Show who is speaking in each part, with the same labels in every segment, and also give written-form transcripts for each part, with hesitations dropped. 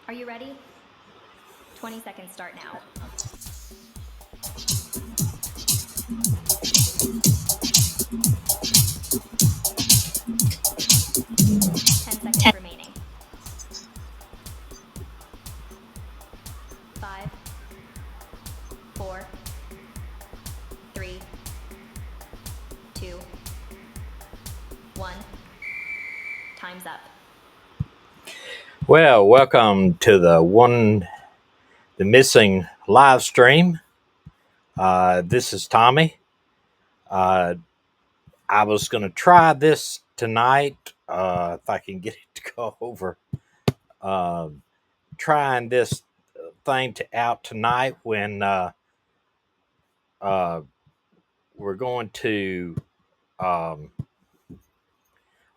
Speaker 1: Are you ready? 20 seconds start now. 10 seconds remaining. 5, 4, 3, 2, 1. Time's up.
Speaker 2: Well, welcome to the missing live stream. This is Tommy. I was going to try this tonight, if I can get it to go over. Trying this thing out tonight when uh, we're going to. Um,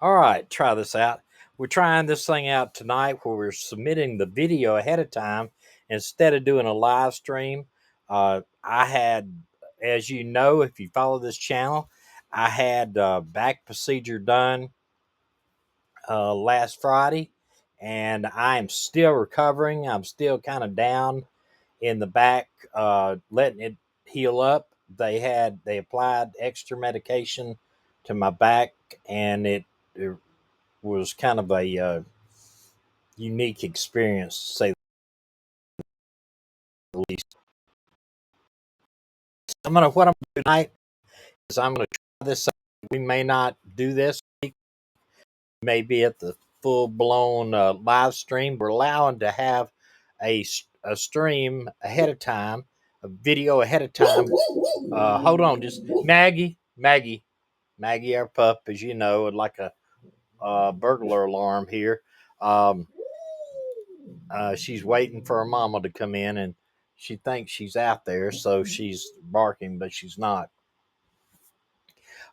Speaker 2: all right, try this out. We're trying this thing out tonight where we're submitting the video ahead of time instead of doing a live stream. I had, as you know, if you follow this channel, I had back procedure done last Friday, and I am still recovering. I'm still kind of down in the back, letting it heal up. They applied extra medication to my back, and it was kind of a unique experience, to say the least. What I'm doing tonight is I'm gonna try this. We may not do this week, maybe at the full blown live stream. We're allowing to have a stream ahead of time, a video ahead of time. Hold on, just Maggie, our pup, as you know, like a burglar alarm here. Um, she's waiting for her mama to come in, and she thinks she's out there, so she's barking, but she's not.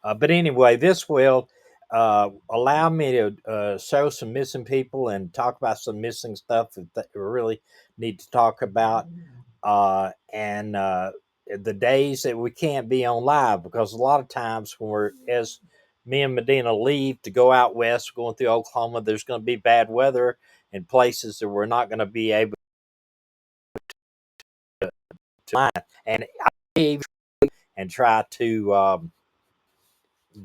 Speaker 2: But anyway, this will allow me to show some missing people and talk about some missing stuff that we really need to talk about. And the days that we can't be on live, because a lot of times as me and Medina leave to go out west, going through Oklahoma, there's going to be bad weather in places that we're not going to be able to line. And I leave and try to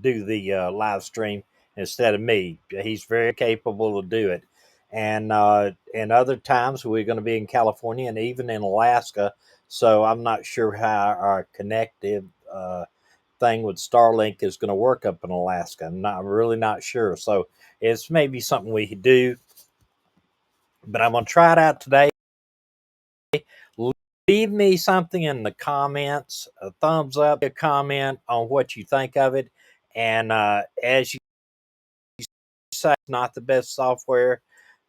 Speaker 2: do the live stream instead of me. He's very capable to do it. And other times we're going to be in California and even in Alaska. So I'm not sure how our connective thing with Starlink is going to work up in Alaska. I'm really not sure. So it's maybe something we could do. But I'm going to try it out today. Leave me something in the comments, a thumbs up, a comment on what you think of it. And as you say, it's not the best software.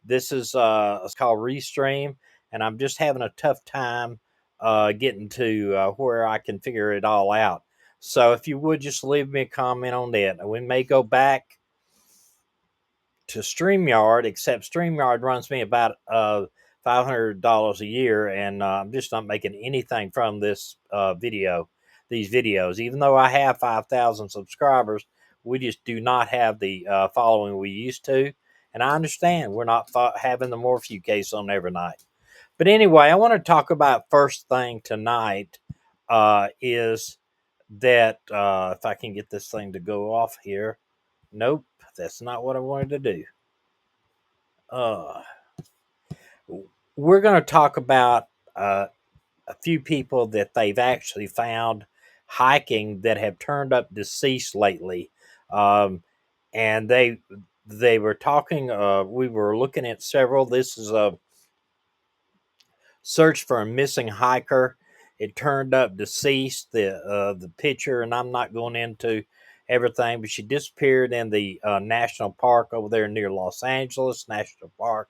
Speaker 2: This is it's called Restream, and I'm just having a tough time getting to where I can figure it all out. So if you would just leave me a comment on that. We may go back to StreamYard, except StreamYard runs me about $500 a year, and I'm just not making anything from these videos. Even though I have 5,000 subscribers, we just do not have the following we used to. And I understand we're not having the Morphew case on every night. But anyway, I want to talk about first thing tonight is that if I can get this thing to go off here. Nope, that's not what I wanted to do. Uh, we're going to talk about a few people that they've actually found hiking that have turned up deceased lately. And they were talking, we were looking at several. This is a search for a missing hiker. It turned up deceased, the picture, and I'm not going into everything, but she disappeared in the national park over there near Los Angeles National Park,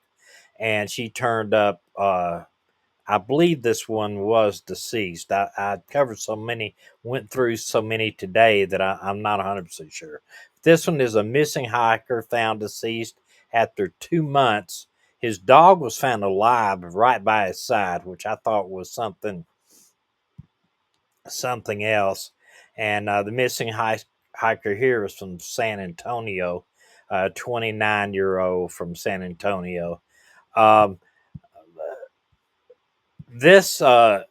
Speaker 2: and she turned up. I believe this one was deceased. I covered so many, went through so many today that I'm not 100% sure. This one is a missing hiker found deceased after 2 months. His dog was found alive right by his side, which I thought was something else. And the missing hiker here is from San Antonio, 29-year-old from San Antonio. Um, this, but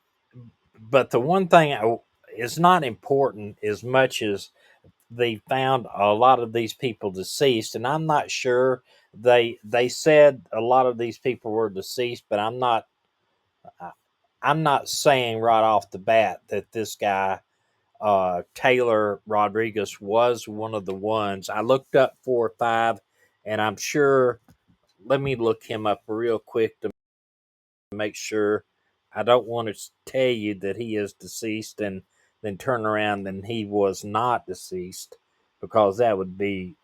Speaker 2: the one thing is not important as much as they found a lot of these people deceased, and I'm not sure. They said a lot of these people were deceased, but I'm not saying right off the bat that this guy Taylor Rodriguez was one of the ones. I looked up 4 or 5, and I'm sure. Let me look him up real quick to make sure. I don't want to tell you that he is deceased and then turn around and he was not deceased, because that would be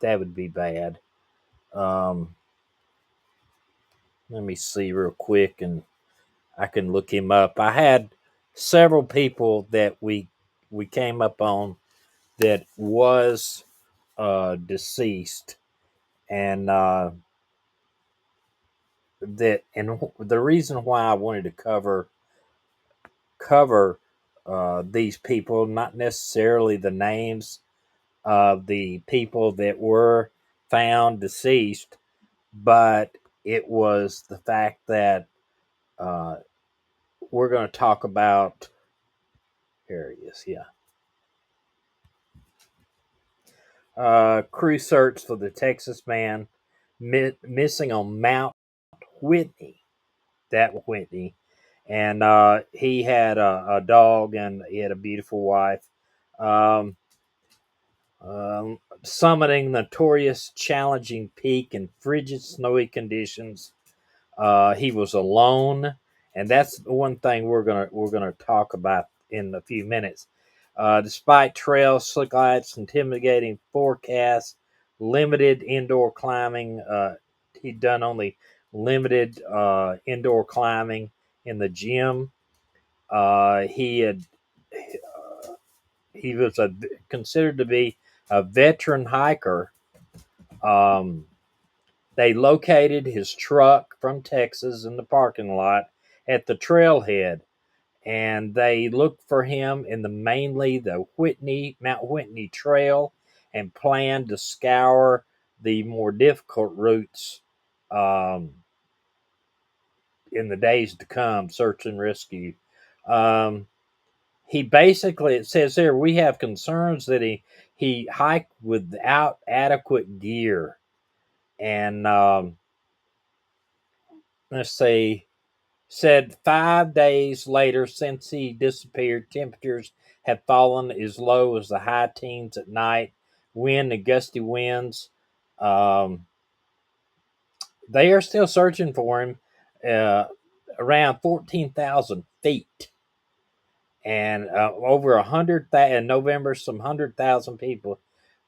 Speaker 2: bad. Um, Let me see real quick, and I can look him up. I had several people that we came up on that was deceased, and the reason why I wanted to cover these people, not necessarily the names of the people that were found deceased, but it was the fact that uh, we're going to talk about. Here he is, yeah. Crew search for the Texas man missing on Mount Whitney. That Whitney, and he had a dog and he had a beautiful wife. Um, Summiting notorious challenging peak in frigid, snowy conditions. He was alone, and that's the one thing we're gonna talk about in a few minutes. Despite trails, slick lights, intimidating forecasts, limited indoor climbing. He'd done only limited indoor climbing in the gym. He had he was considered to be a veteran hiker. Um, they located his truck from Texas in the parking lot at the trailhead, and they looked for him in mainly the Mount Whitney Trail, and planned to scour the more difficult routes um, in the days to come, search and rescue. Um, he basically, it says here, we have concerns that he hiked without adequate gear, and let's say said 5 days later since he disappeared, temperatures have fallen as low as the high teens at night. Wind and gusty winds. Um, they are still searching for him, uh, around 14,000 feet. And over 100,000 in November, some 100,000 people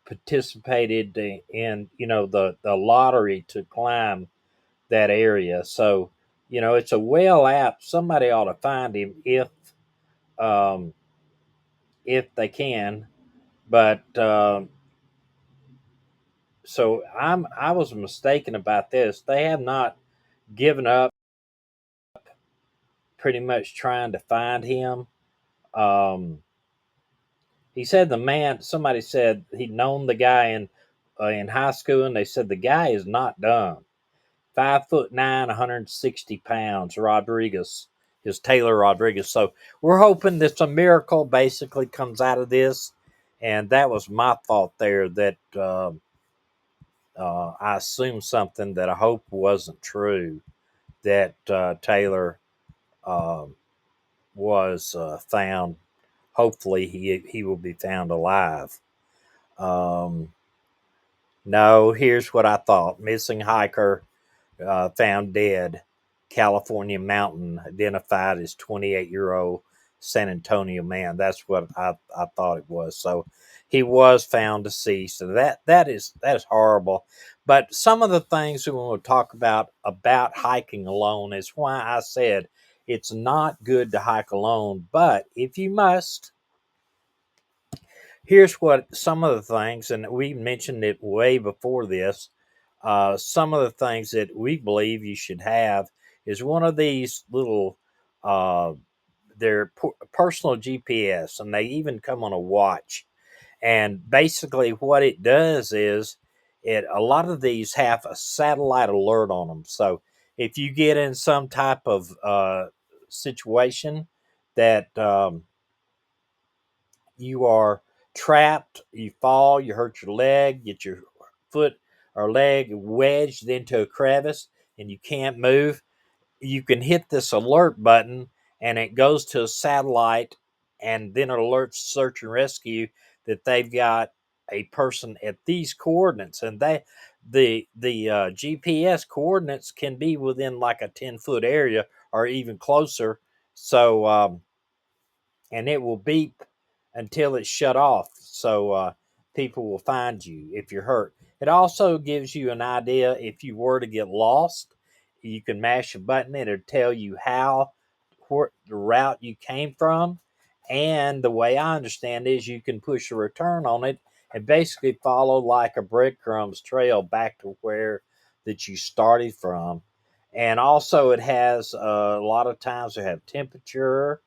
Speaker 2: participated in the lottery to climb that area. So it's a well app. Somebody ought to find him um, if they can. But so I was mistaken about this. They have not given up, pretty much trying to find him. Um, he said the man. Somebody said he'd known the guy in high school, and they said the guy is not dumb. 5'9", 160 pounds. Rodriguez is Taylor Rodriguez. So we're hoping that some miracle basically comes out of this, and that was my thought there. That I assumed something that I hope wasn't true. That Taylor um was found. Hopefully, he will be found alive. Um, no, here's what I thought: missing hiker found dead. California mountain identified as 28-year-old San Antonio man. That's what I thought it was. So he was found deceased. And that is horrible. But some of the things we want to talk about hiking alone is why I said it's not good to hike alone. But if you must, here's what some of the things, and we mentioned it way before this. Some of the things that we believe you should have is one of these little, uh, their personal GPS, and they even come on a watch. And basically, what it does is a lot of these have a satellite alert on them. So if you get in some type of situation that you are trapped, you fall, you hurt your leg, get your foot or leg wedged into a crevice, and you can't move, you can hit this alert button and it goes to a satellite, and then it alerts search and rescue that they've got a person at these coordinates, and the GPS coordinates can be within like a 10-foot area or even closer. So and it will beep until it's shut off. So people will find you if you're hurt. It also gives you an idea if you were to get lost. You can mash a button, it'll tell you how, the route you came from. And the way I understand is you can push a return on it and basically follow like a breadcrumbs trail back to where that you started from. And also, it has a lot of times they have temperature.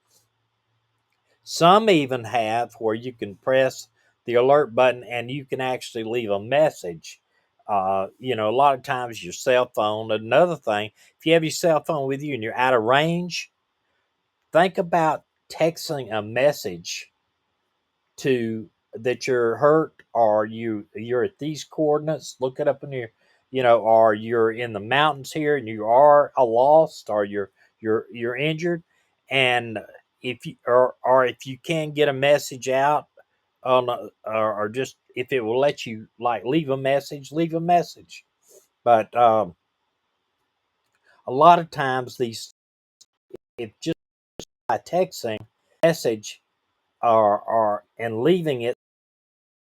Speaker 2: Some even have where you can press the alert button and you can actually leave a message. A lot of times your cell phone. Another thing, if you have your cell phone with you and you're out of range, think about texting a message to that you're hurt, or you're at these coordinates. Look it up in your, or you're in the mountains here and you are a lost, or you're injured, and if you or if you can get a message out on or just if it will let you like leave a message, leave a message. But a lot of times these, if just by texting message or and leaving it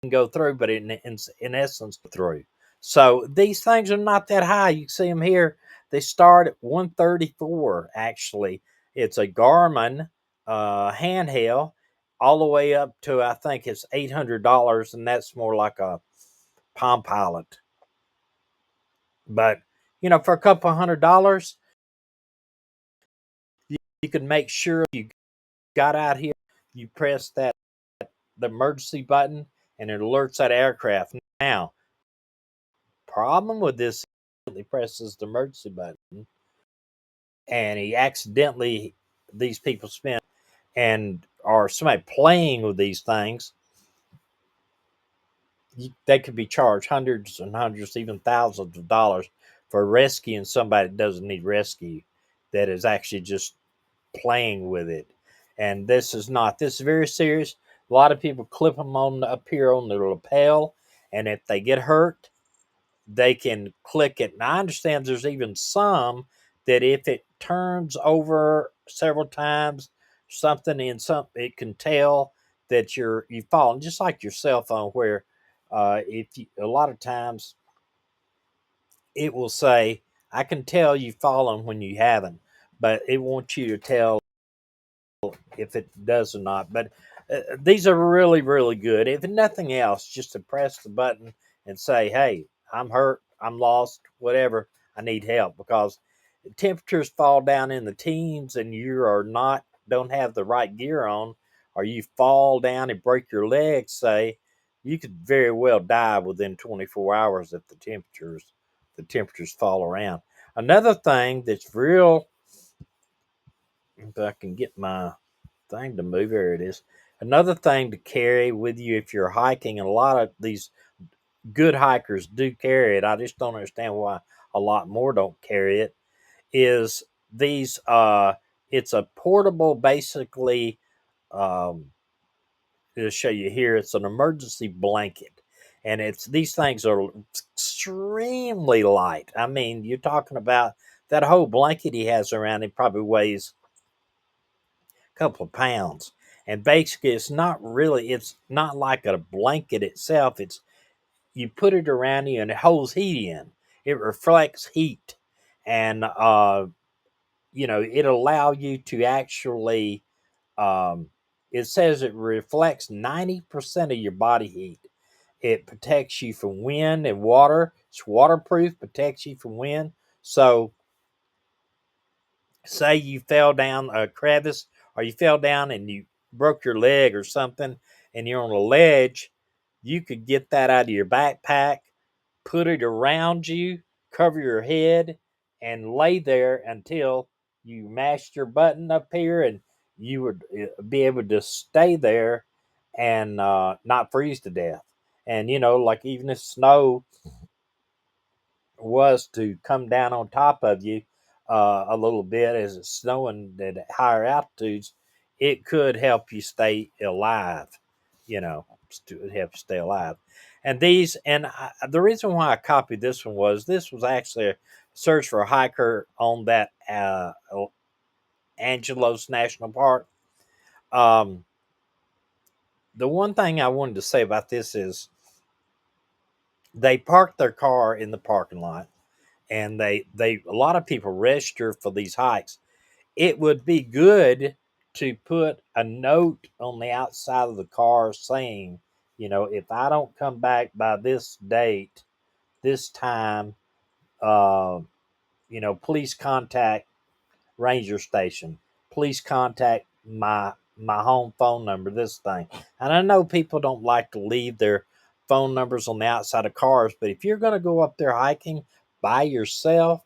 Speaker 2: can go through, but in essence through. So these things are not that high. You can see them here. They start at 134. Actually, it's a Garmin handheld, all the way up to I think it's $800, and that's more like a Palm Pilot. But for a couple $100, you can make sure you got out here. You press the emergency button, and it alerts that aircraft. Now, problem with this, he presses the emergency button and he accidentally, these people spend and are somebody playing with these things, they could be charged hundreds and hundreds, even thousands of dollars for rescuing somebody that doesn't need rescue, that is actually just playing with it. And this is very serious. A lot of people clip them on up here on the lapel, and if they get hurt, they can click it. And I understand there's even some that if it turns over several times, something in some, it can tell that you've fallen, just like your cell phone, where if you, a lot of times it will say, "I can tell you've fallen when you haven't," but it wants you to tell if it does or not. But these are really, really good. If nothing else, just to press the button and say, "Hey, I'm hurt, I'm lost, whatever, I need help," because temperatures fall down in the teens and you are not, don't have the right gear on, or you fall down and break your leg, say, you could very well die within 24 hours if the temperatures fall around. Another thing that's real, if I can get my thing to move. Here it is. Another thing to carry with you if you're hiking, and a lot of these good hikers do carry it. I just don't understand why a lot more don't carry it. Is these? It's a portable, basically. Um, to show you here, it's an emergency blanket, and it's these things are extremely light. I mean, you're talking about that whole blanket he has around him probably weighs couple of pounds. And basically, it's not like a blanket itself. It's, you put it around you and it holds heat in. It reflects heat. And, it allow you to actually, um, it says it reflects 90% of your body heat. It protects you from wind and water. It's waterproof, protects you from wind. So, say you fell down a crevice, or you fell down and you broke your leg or something, and you're on a ledge, you could get that out of your backpack, put it around you, cover your head, and lay there until you mashed your button up here, and you would be able to stay there and not freeze to death. And like even if snow was to come down on top of you a little bit as it's snowing at higher altitudes, it could help you stay alive. To help you stay alive. And the reason why I copied this was actually a search for a hiker on that Angelos National Park. Um, the one thing I wanted to say about this is they parked their car in the parking lot, and they a lot of people register for these hikes. It would be good to put a note on the outside of the car saying, if I don't come back by this date, this time, uh, please contact ranger station. Please contact my home phone number. This thing, and I know people don't like to leave their phone numbers on the outside of cars, but if you're going to go up there hiking by yourself,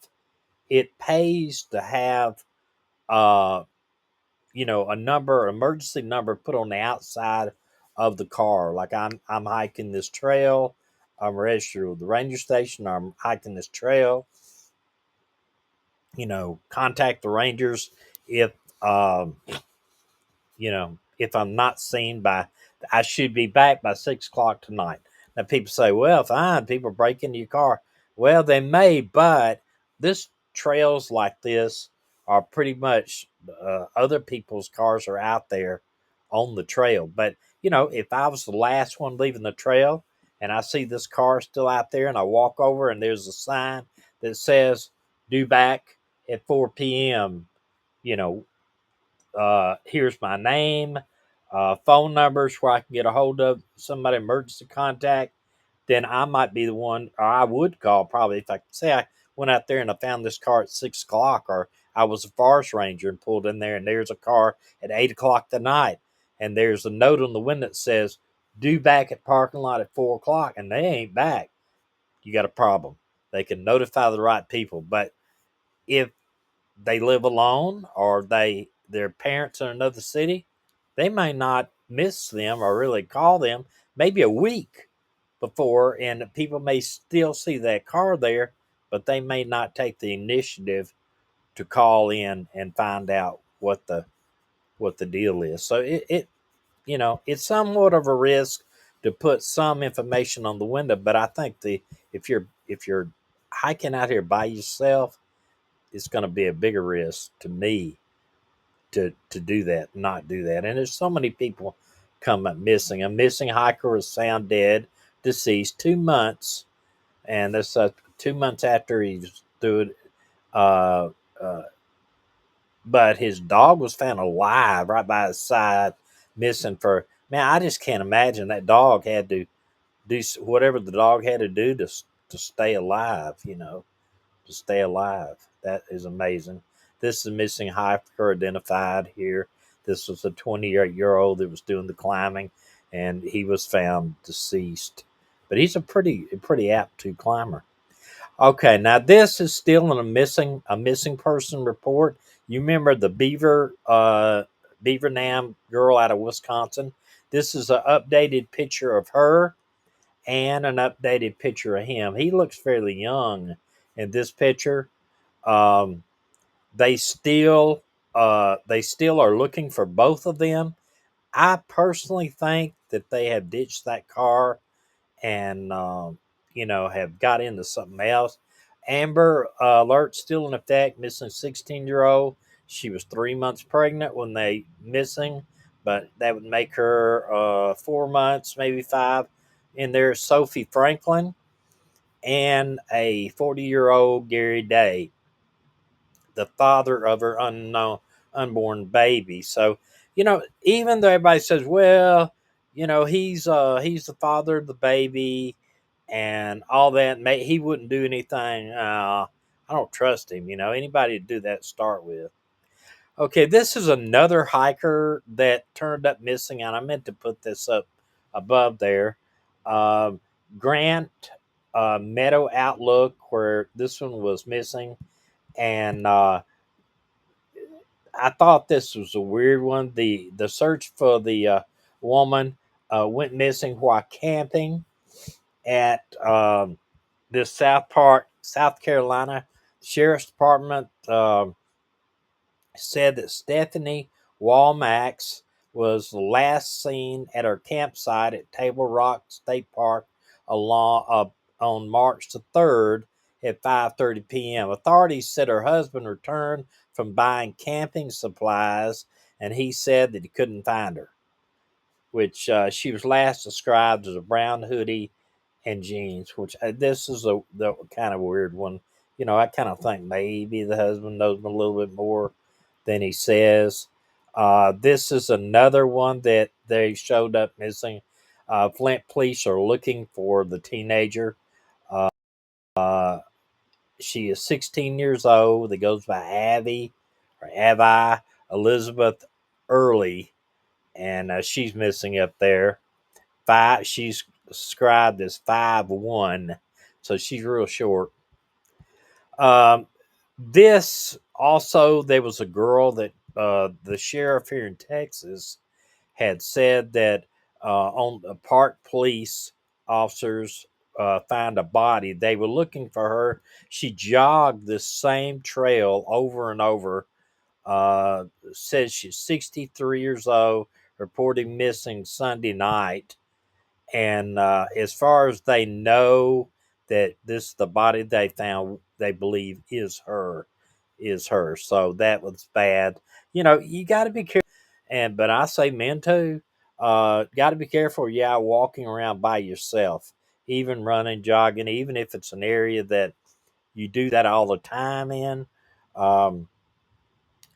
Speaker 2: it pays to have uh a number, emergency number, put on the outside of the car. Like I'm hiking this trail, I'm registered with the ranger station, I'm hiking this trail. Contact the rangers if um if I'm not seen by, I should be back by 6 o'clock tonight. Now people say, well, fine, people break into your car. Well, they may, but this trails like this are pretty much other people's cars are out there on the trail. But if I was the last one leaving the trail and I see this car still out there and I walk over and there's a sign that says due back at 4 p.m., you know, here's my name, phone numbers where I can get a hold of somebody, emergency contact, then I might be the one, or I would call probably if I say I went out there and I found this car at 6 o'clock, or I was a forest ranger and pulled in there and there's a car at 8 o'clock tonight, and there's a note on the window that says due back at parking lot at 4 o'clock, and they ain't back. You got a problem. They can notify the right people, but if they live alone or their parents in another city, they may not miss them or really call them maybe a week before, and people may still see that car there, but they may not take the initiative to call in and find out what the deal is. So it's somewhat of a risk to put some information on the window, but I think if you're hiking out here by yourself, it's going to be a bigger risk to me to do that, not do that. And there's so many people come up missing. A missing hiker was found dead, deceased 2 months, and that's 2 months after he was through it. Uh, uh, but his dog was found alive right by his side, missing for, man. I just can't imagine that dog had to do whatever the dog had to do to stay alive. To stay alive. That is amazing. This is missing hiker identified here. This was a 28-year-old that was doing the climbing, and he was found deceased. But he's a pretty aptitude climber. Okay, now this is still in a missing person report. You remember the Beaver Dam girl out of Wisconsin? This is an updated picture of her and an updated picture of him. He looks fairly young in this picture. Um, they still are looking for both of them. I personally think that they have ditched that car and have got into something else. Amber alert still in effect. Missing 16-year-old. She was 3 months pregnant when they missing, but that would make her 4 months, maybe five. And there's Sophie Franklin and a 40-year-old Gary Day, the father of her unborn baby. So, even though everybody says, well, he's the father of the baby and all that, he wouldn't do anything. I don't trust him. Anybody to do that start with. Okay, this is another hiker that turned up missing, and I meant to put this up above there. Um, Grant Meadow Outlook, where this one was missing, And I thought this was a weird one. The search for the woman went missing while camping at this South Carolina Sheriff's Department. Said that Stephanie Walmax was last seen at her campsite at Table Rock State Park on March the 3rd at 5:30 p.m. Authorities said her husband returned from buying camping supplies, and he said that he couldn't find her, which she was last described as a brown hoodie and jeans, which this is the kind of weird one. I kind of think maybe the husband knows a little bit more than he says. This is another one that they showed up missing. Flint police are looking for the teenager. Uh, she is 16 years old. That goes by Avi Elizabeth Early, and she's missing up there. She's described as 5'1", so she's real short. Um, this also, there was a girl that the sheriff here in Texas had said that on the park police officers found a body. They were looking for her. She jogged this same trail over and over. Says she's 63 years old, reported missing Sunday night. And as far as they know, that this the body they found, they believe is her. So that was bad. You got to be careful. But I say men too. Got to be careful. Yeah, walking around by yourself, even running, jogging, even if it's an area that you do that all the time in. Um,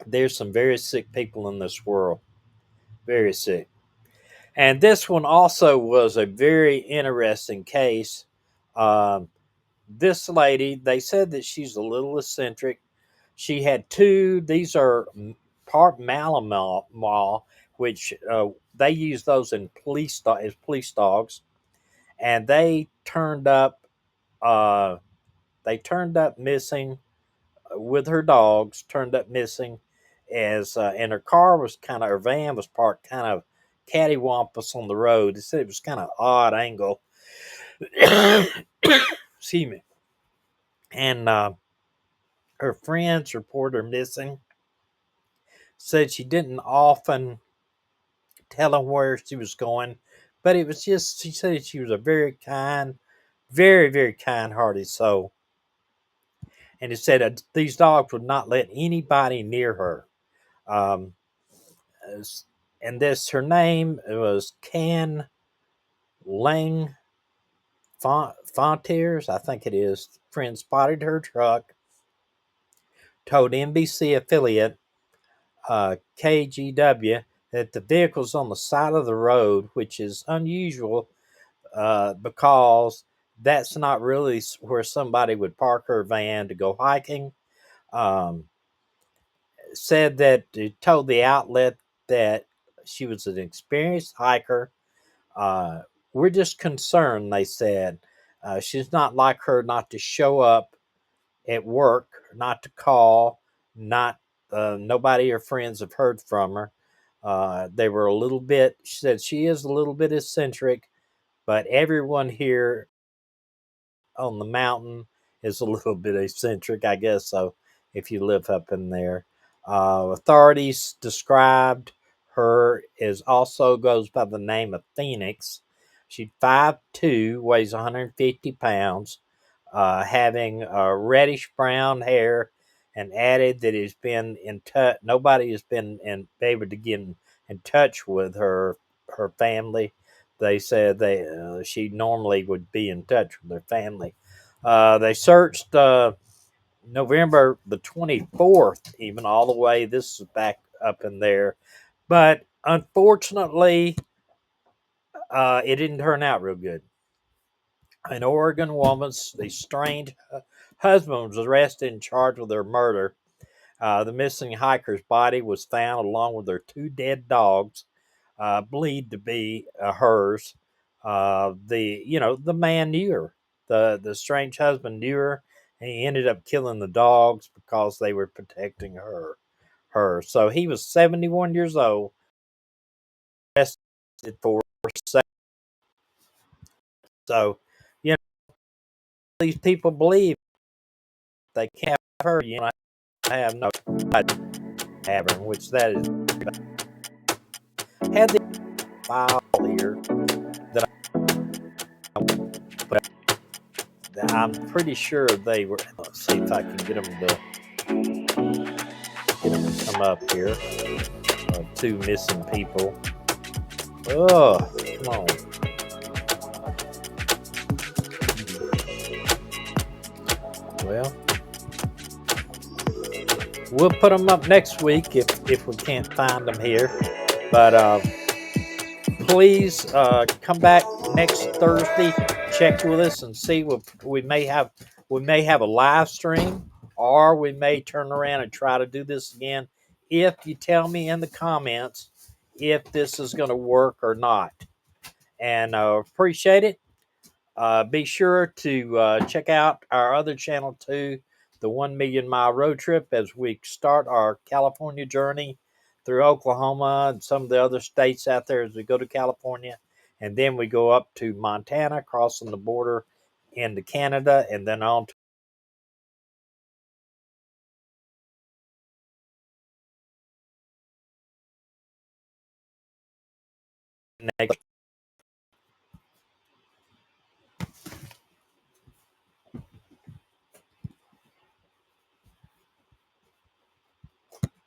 Speaker 2: there's some very sick people in this world. Very sick. And this one also was a very interesting case. Um, this lady, they said that she's a little eccentric. She had two, these are part Malinois, which they use those in as police dogs. And uh, they turned up missing with her dogs, turned up missing and her van was parked kind of cattywampus on the road. They said it was kind of odd angle. Excuse me. And her friends reported her missing. Said she didn't often tell them where she was going, but it was just, she said she was a very kind, very, very kind hearted soul. And it said these dogs would not let anybody near her. Um, and her name was Can Lang Fontiers, I think it is. Friend spotted her truck, told NBC affiliate KGW that the vehicle's on the side of the road, which is unusual because that's not really where somebody would park her van to go hiking. Um, Said that it told the outlet that she was an experienced hiker. Uh, we're just concerned, they said. She's not like her not to show up at work, not to call, not nobody or friends have heard from her. They were a little bit, she said she is a little bit eccentric, but everyone here on the mountain is a little bit eccentric, I guess. So if you live up in there, authorities described her as also goes by the name of Phoenix. She's 5'2", weighs 150 pounds, having reddish brown hair, and added that has been in touch. Nobody has been able to get in touch with her family. They said she normally would be in touch with their family. They searched November the 24th, even all the way. This is back up in there, but unfortunately, it didn't turn out real good. An Oregon woman's estranged husband was arrested and charged with her murder. The missing hiker's body was found along with her two dead dogs, believed to be hers. The man knew her. The strange husband knew her He ended up killing the dogs because they were protecting her. So he was 71 years old, arrested for sex. So, you know, these people believe they can't have her. You know, I have no have her, which that is. Had the file here that I'm pretty sure they were. Let's see if I can get them to come up here. Two missing people. Oh, come on. Well, we'll put them up next week if we can't find them here. But please come back next Thursday. Check with us and see what we may have. We may have a live stream, or we may turn around and try to do this again. If you tell me in the comments if this is going to work or not, and appreciate it. Be sure to check out our other channel too, the 1 Million Mile Road Trip, as we start our California journey through Oklahoma and some of the other states out there as we go to California. And then we go up to Montana, crossing the border into Canada, and then on to next